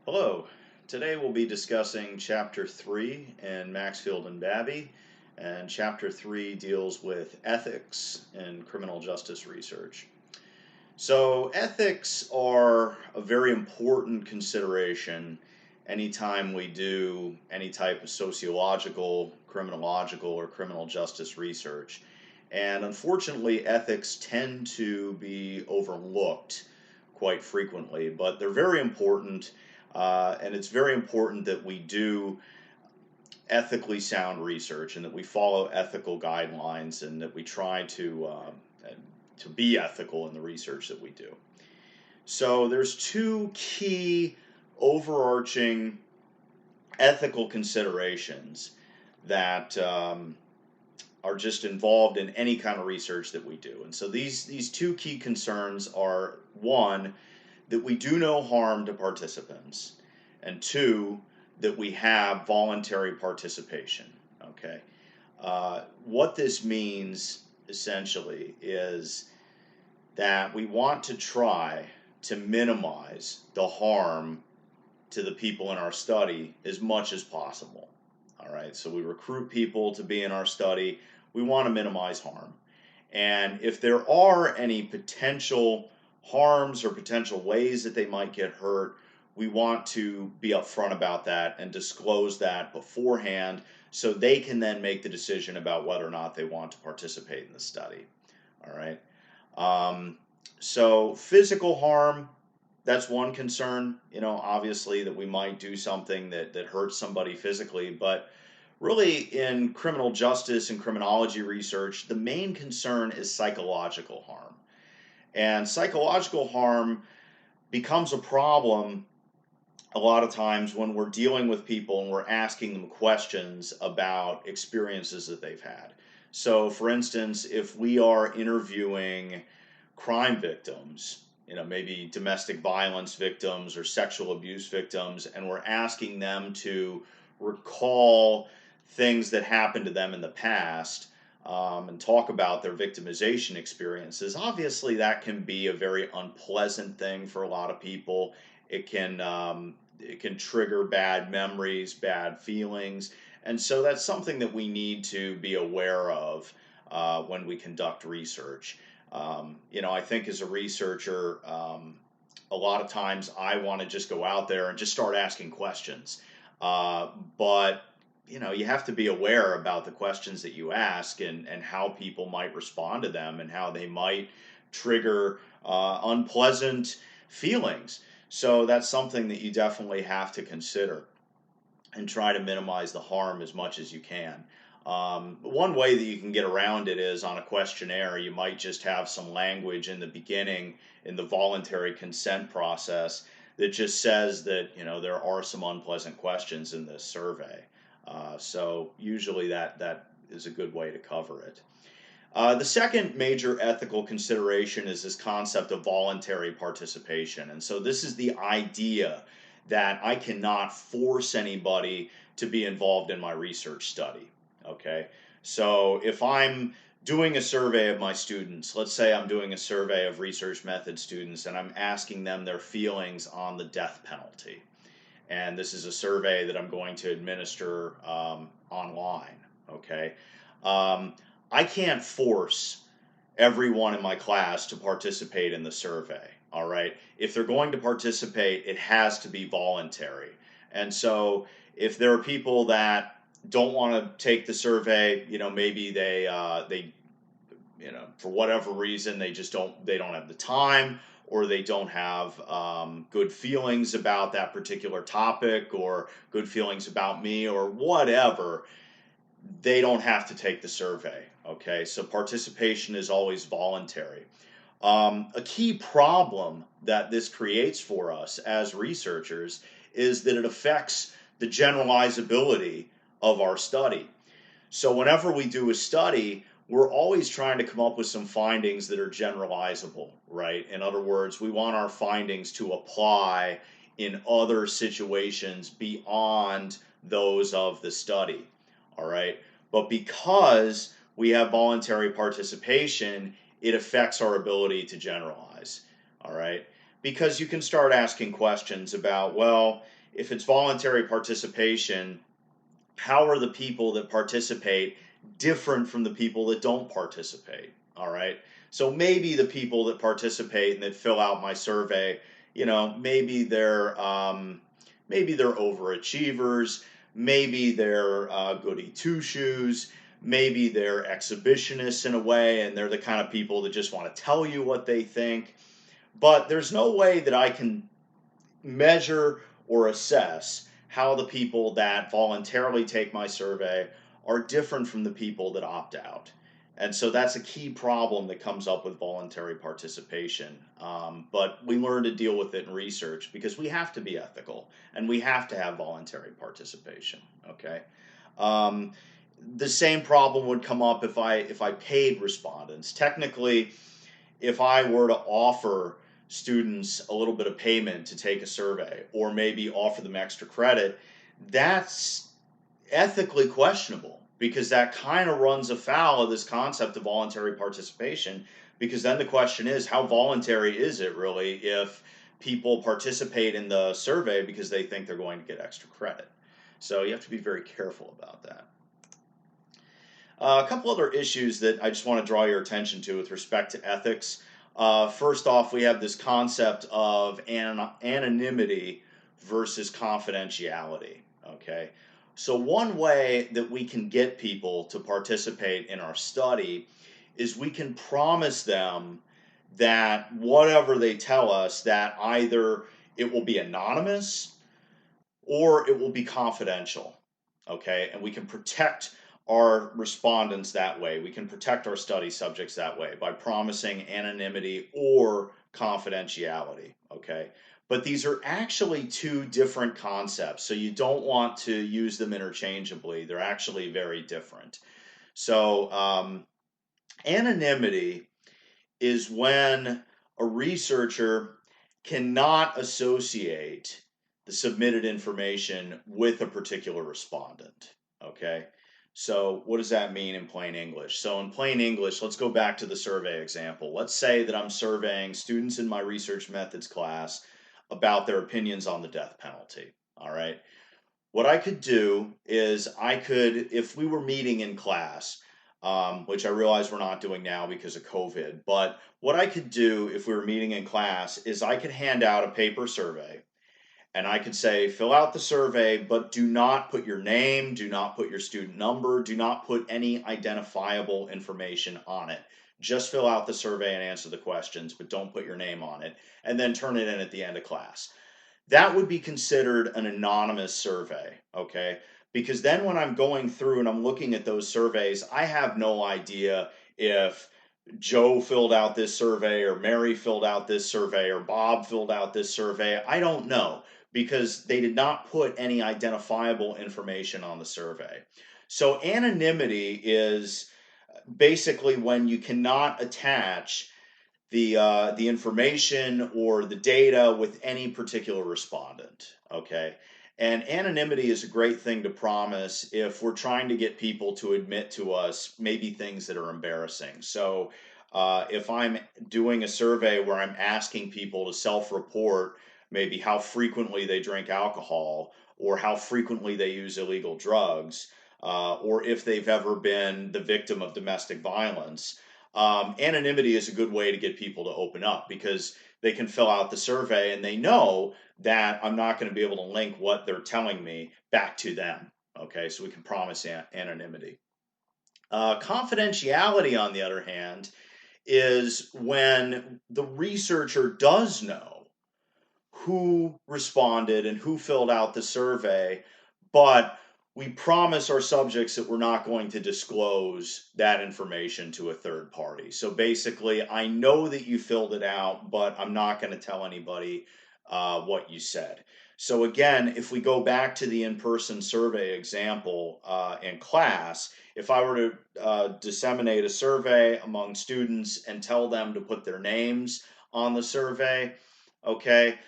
Hello. Today we'll be discussing Chapter 3 in Maxfield and Babbie, and Chapter 3 deals with ethics in criminal justice research. So, ethics are a very important consideration anytime we do any type of sociological, criminological, or criminal justice research. And unfortunately, ethics tend to be overlooked quite frequently, but they're very important, and it's very important that we do ethically sound research and that we follow ethical guidelines and that we try to be ethical in the research that we do. So there's two key overarching ethical considerations that are just involved in any kind of research that we do. And so these two key concerns are, one, that we do no harm to participants, and two, that we have voluntary participation. Okay, what this means essentially is that we want to try to minimize the harm to the people in our study as much as possible. All right, so we recruit people to be in our study. We want to minimize harm. And if there are any potential harms or potential ways that they might get hurt, we want to be upfront about that and disclose that beforehand so they can then make the decision about whether or not they want to participate in the study. All right. So physical harm, that's one concern, obviously that we might do something that hurts somebody physically, but really in criminal justice and criminology research, the main concern is psychological harm. And psychological harm becomes a problem a lot of times when we're dealing with people and we're asking them questions about experiences that they've had. So, for instance, if we are interviewing crime victims, maybe domestic violence victims or sexual abuse victims, and we're asking them to recall things that happened to them in the past, and talk about their victimization experiences, obviously that can be a very unpleasant thing for a lot of people. It can trigger bad memories, bad feelings, and so that's something that we need to be aware of when we conduct research. I think as a researcher, a lot of times I want to just go out there and just start asking questions. But you have to be aware about the questions that you ask and how people might respond to them and how they might trigger unpleasant feelings. So that's something that you definitely have to consider and try to minimize the harm as much as you can. One way that you can get around it is on a questionnaire. You might just have some language in the beginning in the voluntary consent process that just says that there are some unpleasant questions in this survey. So usually that is a good way to cover it. The second major ethical consideration is this concept of voluntary participation. And so this is the idea that I cannot force anybody to be involved in my research study. Okay, so if I'm doing a survey of my students, let's say I'm doing a survey of research method students and I'm asking them their feelings on the death penalty. And this is a survey that I'm going to administer online. Okay, I can't force everyone in my class to participate in the survey. All right, if they're going to participate, it has to be voluntary. And so if there are people that don't want to take the survey, maybe they for whatever reason they don't have the time, or they don't have good feelings about that particular topic, or good feelings about me, or whatever, they don't have to take the survey. Okay, so participation is always voluntary. A key problem that this creates for us as researchers is that it affects the generalizability of our study. So whenever we do a study, we're always trying to come up with some findings that are generalizable, right? In other words, we want our findings to apply in other situations beyond those of the study, all right? But because we have voluntary participation, it affects our ability to generalize, all right? Because you can start asking questions about, well, if it's voluntary participation, how are the people that participate different from the people that don't participate? All right. So maybe the people that participate and that fill out my survey, maybe they're overachievers, maybe they're goody two shoes, maybe they're exhibitionists in a way, and they're the kind of people that just want to tell you what they think. But there's no way that I can measure or assess how the people that voluntarily take my survey are different from the people that opt out. And so that's a key problem that comes up with voluntary participation. But we learn to deal with it in research because we have to be ethical and we have to have voluntary participation. Okay. Um, the same problem would come up if I paid respondents. Technically, if I were to offer students a little bit of payment to take a survey or maybe offer them extra credit, that's ethically questionable because that kind of runs afoul of this concept of voluntary participation. Because then the question is, how voluntary is it really if people participate in the survey because they think they're going to get extra credit? So you have to be very careful about that. A couple other issues that I just want to draw your attention to with respect to ethics. First off, we have this concept of anonymity versus confidentiality. Okay, so one way that we can get people to participate in our study is we can promise them that whatever they tell us, that either it will be anonymous or it will be confidential. Okay, and we can protect our respondents that way. We can protect our study subjects that way by promising anonymity or confidentiality. Okay, but these are actually two different concepts, so you don't want to use them interchangeably. They're actually very different. So, anonymity is when a researcher cannot associate the submitted information with a particular respondent. Okay. So, what does that mean in plain English? So, in plain English, let's go back to the survey example. Let's say that I'm surveying students in my research methods class about their opinions on the death penalty. All right. What I could do is if we were meeting in class, which I realize we're not doing now because of COVID, but what I could do if we were meeting in class is I could hand out a paper survey and I could say, fill out the survey, but do not put your name, do not put your student number, do not put any identifiable information on it. Just fill out the survey and answer the questions, but don't put your name on it, and then turn it in at the end of class. That would be considered an anonymous survey, okay? Because then when I'm going through and I'm looking at those surveys, I have no idea if Joe filled out this survey or Mary filled out this survey or Bob filled out this survey. I don't know because they did not put any identifiable information on the survey. So anonymity is basically when you cannot attach the information or the data with any particular respondent. Okay. And anonymity is a great thing to promise if we're trying to get people to admit to us maybe things that are embarrassing. So if I'm doing a survey where I'm asking people to self-report maybe how frequently they drink alcohol or how frequently they use illegal drugs, or if they've ever been the victim of domestic violence, anonymity is a good way to get people to open up because they can fill out the survey and they know that I'm not going to be able to link what they're telling me back to them. Okay, so we can promise anonymity. Confidentiality, on the other hand, is when the researcher does know who responded and who filled out the survey, but we promise our subjects that we're not going to disclose that information to a third party. So basically, I know that you filled it out, but I'm not going to tell anybody what you said. So again, if we go back to the in-person survey example in class, if I were to disseminate a survey among students and tell them to put their names on the survey, okay,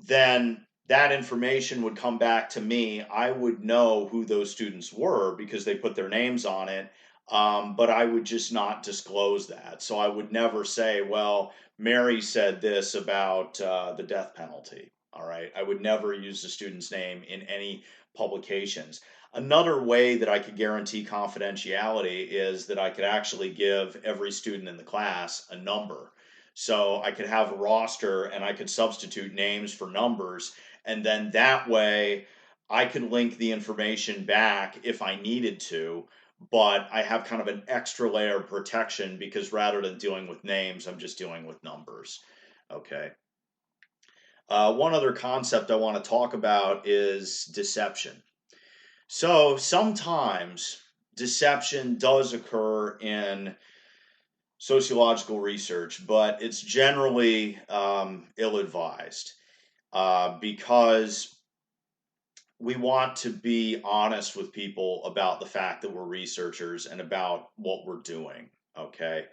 then that information would come back to me. I would know who those students were because they put their names on it, but I would just not disclose that. So I would never say, well, Mary said this about the death penalty. All right. I would never use the student's name in any publications. Another way that I could guarantee confidentiality is that I could actually give every student in the class a number. So I could have a roster and I could substitute names for numbers. And then that way I could link the information back if I needed to. But I have kind of an extra layer of protection because rather than dealing with names, I'm just dealing with numbers. Okay. One other concept I want to talk about is deception. So sometimes deception does occur in sociological research, but it's generally ill advised because we want to be honest with people about the fact that we're researchers and about what we're doing. Okay.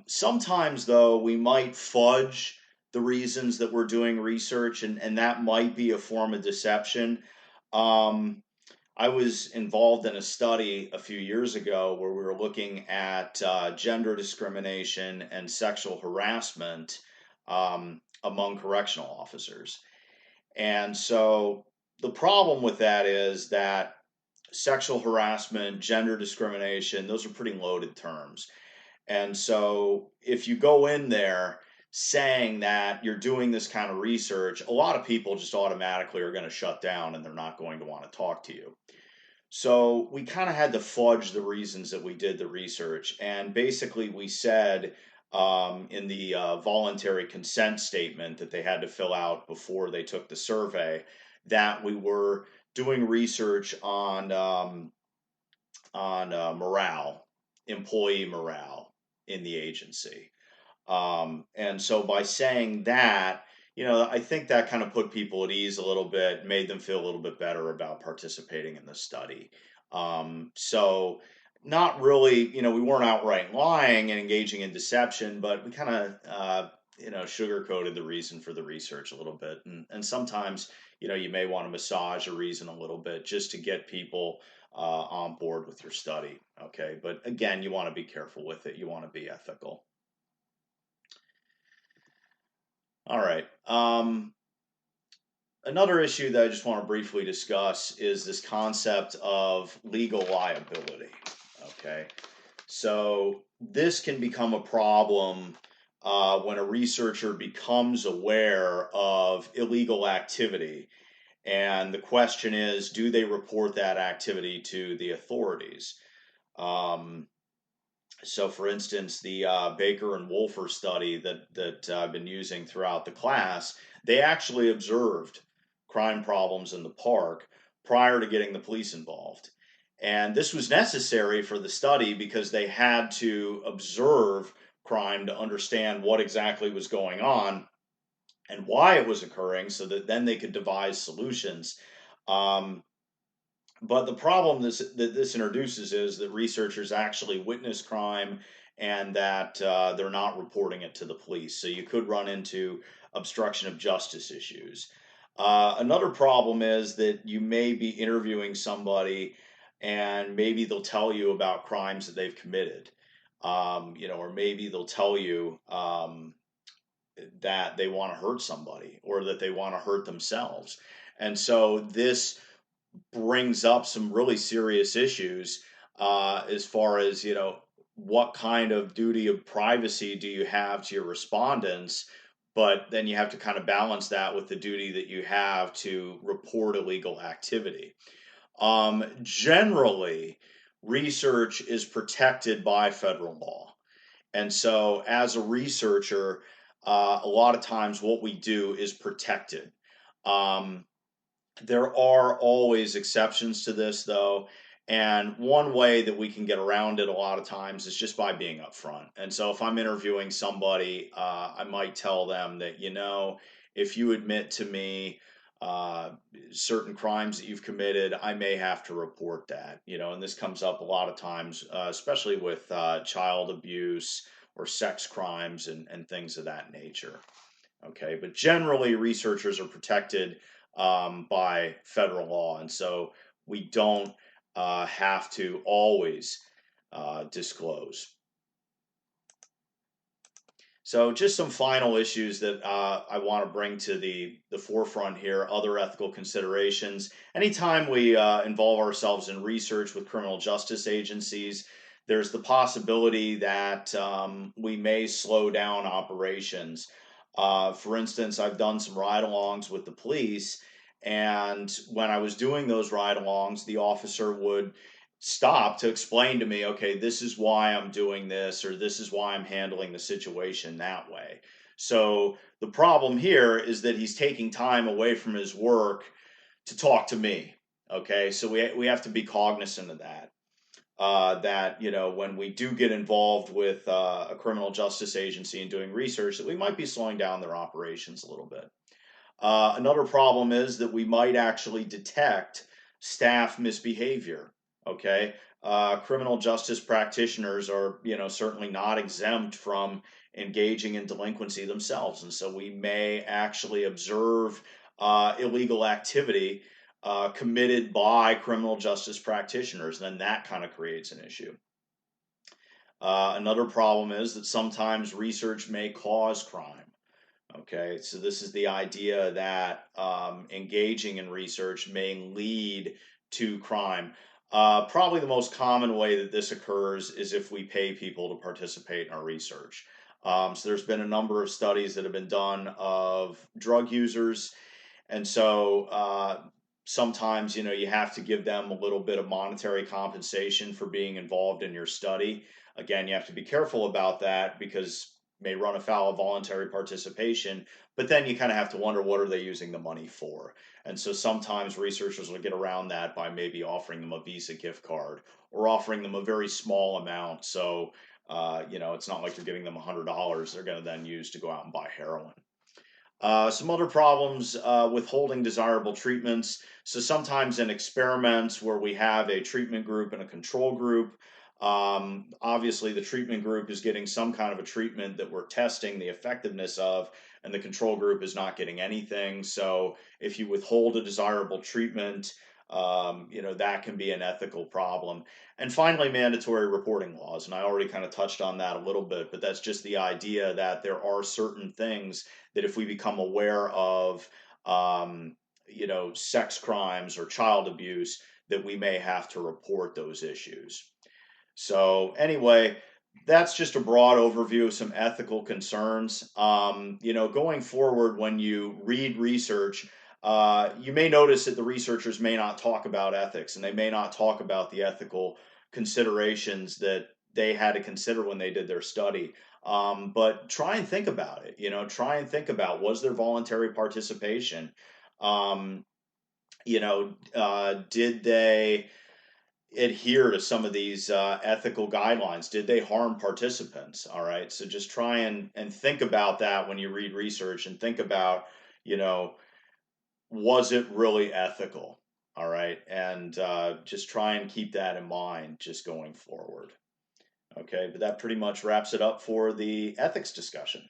Sometimes, though, we might fudge the reasons that we're doing research, and that might be a form of deception. Um, I was involved in a study a few years ago where we were looking at gender discrimination and sexual harassment among correctional officers. And so the problem with that is that sexual harassment, gender discrimination, those are pretty loaded terms. And so if you go in there saying that you're doing this kind of research, a lot of people just automatically are going to shut down and they're not going to want to talk to you. So we kind of had to fudge the reasons that we did the research. And basically, we said in the voluntary consent statement that they had to fill out before they took the survey that we were doing research on morale, employee morale in the agency. And so by saying that, I think that kind of put people at ease a little bit, made them feel a little bit better about participating in the study. So not really, we weren't outright lying and engaging in deception, but we kind of, sugarcoated the reason for the research a little bit. And sometimes, you may want to massage a reason a little bit just to get people on board with your study. Okay. But again, you want to be careful with it. You want to be ethical. All right. Another issue that I just want to briefly discuss is this concept of legal liability. Okay. So this can become a problem when a researcher becomes aware of illegal activity. And the question is, do they report that activity to the authorities? So, for instance, the Baker and Wolfer study that I've been using throughout the class, they actually observed crime problems in the park prior to getting the police involved. And this was necessary for the study because they had to observe crime to understand what exactly was going on and why it was occurring so that then they could devise solutions. Um, but the problem that this introduces is that researchers actually witness crime and that they're not reporting it to the police. So you could run into obstruction of justice issues. Another problem is that you may be interviewing somebody and maybe they'll tell you about crimes that they've committed. Or maybe they'll tell you that they want to hurt somebody or that they want to hurt themselves. And so this brings up some really serious issues as far as what kind of duty of privacy do you have to your respondents, but then you have to kind of balance that with the duty that you have to report illegal activity. Generally, research is protected by federal law, and so as a researcher, a lot of times what we do is protected. um, there are always exceptions to this, though. And one way that we can get around it a lot of times is just by being upfront. And so if I'm interviewing somebody, I might tell them that, if you admit to me uh, certain crimes that you've committed, I may have to report that, and this comes up a lot of times, especially with child abuse or sex crimes and things of that nature. Okay, but generally, researchers are protected by federal law, and so we don't have to always disclose. So just some final issues that I want to bring to the forefront here, other ethical considerations. Anytime we involve ourselves in research with criminal justice agencies, there's the possibility that we may slow down operations. For instance, I've done some ride-alongs with the police, and when I was doing those ride-alongs, the officer would stop to explain to me, okay, this is why I'm doing this, or this is why I'm handling the situation that way. So the problem here is that he's taking time away from his work to talk to me. Okay, so we have to be cognizant of that. That when we do get involved with a criminal justice agency and doing research, that we might be slowing down their operations a little bit. Another problem is that we might actually detect staff misbehavior. Okay, criminal justice practitioners are, certainly not exempt from engaging in delinquency themselves, and so we may actually observe illegal activity committed by criminal justice practitioners. Then that kind of creates an issue. Another problem is that sometimes research may cause crime. Okay, so this is the idea that engaging in research may lead to crime. Probably the most common way that this occurs is if we pay people to participate in our research. So there's been a number of studies that have been done of drug users, and so sometimes you have to give them a little bit of monetary compensation for being involved in your study. Again, you have to be careful about that because may run afoul of voluntary participation, but then you kind of have to wonder, what are they using the money for? And so sometimes researchers will get around that by maybe offering them a Visa gift card or offering them a very small amount. So it's not like you're giving them $100 they're going to then use to go out and buy heroin. Some other problems, withholding desirable treatments. So sometimes in experiments where we have a treatment group and a control group, obviously the treatment group is getting some kind of a treatment that we're testing the effectiveness of, and the control group is not getting anything. So if you withhold a desirable treatment, that can be an ethical problem. And finally, mandatory reporting laws. And I already kind of touched on that a little bit, but that's just the idea that there are certain things that if we become aware of, sex crimes or child abuse, that we may have to report those issues. So anyway, that's just a broad overview of some ethical concerns. Going forward, when you read research, you may notice that the researchers may not talk about ethics, and they may not talk about the ethical considerations that they had to consider when they did their study. But try and think about it. Try and think about, was there voluntary participation? Um, did they adhere to some of these ethical guidelines? Did they harm participants? All right. So just try and think about that when you read research, and think about, you know, was it really ethical? All right. And just try and keep that in mind just going forward. Okay. But that pretty much wraps it up for the ethics discussion.